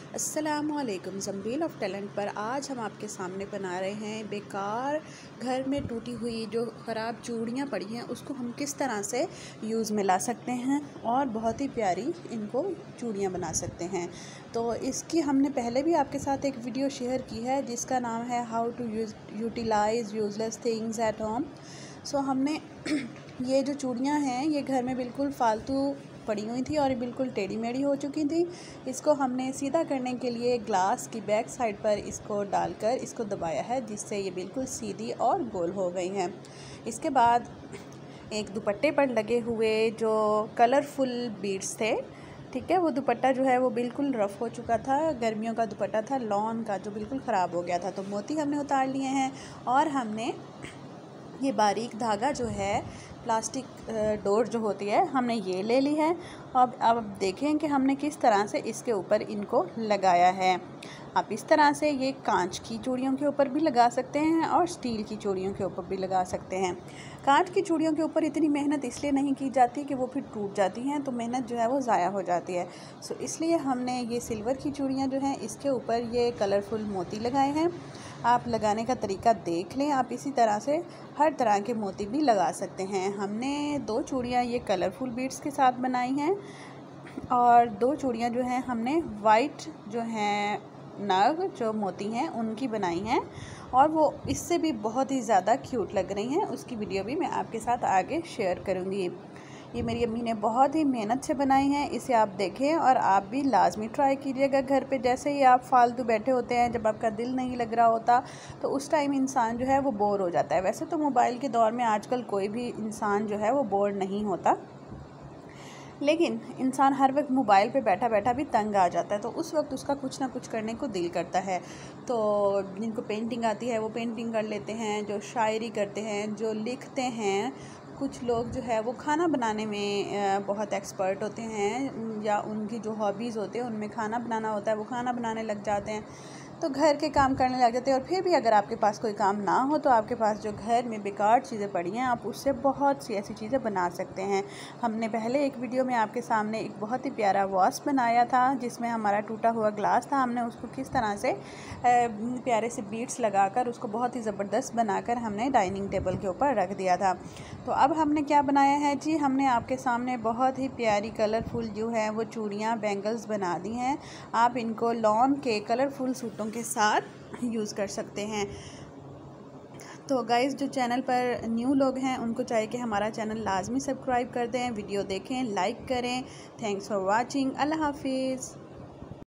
अस्सलामुअलैकुम। ज़ंबील of talent पर आज हम आपके सामने बना रहे हैं बेकार घर में टूटी हुई जो ख़राब चूड़ियाँ पड़ी हैं उसको हम किस तरह से यूज़ में ला सकते हैं और बहुत ही प्यारी इनको चूड़ियाँ बना सकते हैं। तो इसकी हमने पहले भी आपके साथ एक वीडियो शेयर की है जिसका नाम है how to utilize useless things at home. So हमने ये जो चूड़ियाँ हैं ये घर में बिल्कुल फालतू पड़ी हुई थी और बिल्कुल टेढ़ी मेढ़ी हो चुकी थी। इसको हमने सीधा करने के लिए ग्लास की बैक साइड पर इसको डालकर इसको दबाया है जिससे ये बिल्कुल सीधी और गोल हो गई हैं। इसके बाद एक दुपट्टे पर लगे हुए जो कलरफुल बीड्स थे, ठीक है, वो दुपट्टा जो है वो बिल्कुल रफ़ हो चुका था, गर्मियों का दुपट्टा था लॉन का जो बिल्कुल ख़राब हो गया था। तो मोती हमने उतार लिए हैं और हमने ये बारीक धागा जो है प्लास्टिक डोर जो होती है हमने ये ले ली है। अब देखें कि हमने किस तरह से इसके ऊपर इनको लगाया है। आप इस तरह से ये कांच की चूड़ियों के ऊपर भी लगा सकते हैं और स्टील की चूड़ियों के ऊपर भी लगा सकते हैं। कांच की चूड़ियों के ऊपर इतनी मेहनत इसलिए नहीं की जाती कि वो फिर टूट जाती हैं, तो मेहनत जो है वो ज़ाया हो जाती है। सो इसलिए हमने ये सिल्वर की चूड़ियाँ जो हैं इसके ऊपर ये कलरफुल मोती लगाए हैं। आप लगाने का तरीका देख लें, आप इसी तरह से हर तरह के मोती भी लगा सकते हैं। हमने 2 चूड़ियाँ ये कलरफुल बीड्स के साथ बनाई हैं और 2 चूड़ियाँ जो हैं हमने वाइट जो हैं नग जो मोती हैं उनकी बनाई हैं और वो इससे भी बहुत ही ज़्यादा क्यूट लग रही हैं। उसकी वीडियो भी मैं आपके साथ आगे शेयर करूँगी। ये मेरी अम्मी ने बहुत ही मेहनत से बनाई हैं, इसे आप देखें और आप भी लाजमी ट्राई कीजिएगा घर पे। जैसे ही आप फालतू बैठे होते हैं, जब आपका दिल नहीं लग रहा होता तो उस टाइम इंसान जो है वो बोर हो जाता है। वैसे तो मोबाइल के दौर में आजकल कोई भी इंसान जो है वो बोर नहीं होता, लेकिन इंसान हर वक्त मोबाइल पे बैठा बैठा भी तंग आ जाता है, तो उस वक्त उसका कुछ ना कुछ करने को दिल करता है। तो जिनको पेंटिंग आती है वो पेंटिंग कर लेते हैं, जो शायरी करते हैं, जो लिखते हैं, कुछ लोग जो है वो खाना बनाने में बहुत एक्सपर्ट होते हैं या उनकी जो हॉबीज़ होते हैं उनमें खाना बनाना होता है, वो खाना बनाने लग जाते हैं। तो घर के काम करने लग जाते हैं। और फिर भी अगर आपके पास कोई काम ना हो तो आपके पास जो घर में बेकार चीज़ें पड़ी हैं आप उससे बहुत सी ऐसी चीज़ें बना सकते हैं। हमने पहले एक वीडियो में आपके सामने एक बहुत ही प्यारा वॉस बनाया था जिसमें हमारा टूटा हुआ ग्लास था। हमने उसको किस तरह से प्यारे से बीड्स लगाकर उसको बहुत ही ज़बरदस्त बनाकर हमने डाइनिंग टेबल के ऊपर रख दिया था। तो अब हमने क्या बनाया है जी, हमने आपके सामने बहुत ही प्यारी कलरफुल जो है वो चूड़ियाँ बैंगल्स बना दी हैं। आप इनको लॉन के कलरफुल सूटों के साथ यूज़ कर सकते हैं। तो गाइस, जो चैनल पर न्यू लोग हैं उनको चाहिए कि हमारा चैनल लाजमी सब्सक्राइब कर दें, वीडियो देखें, लाइक करें। Thanks for watching. अल्लाह हाफिज़।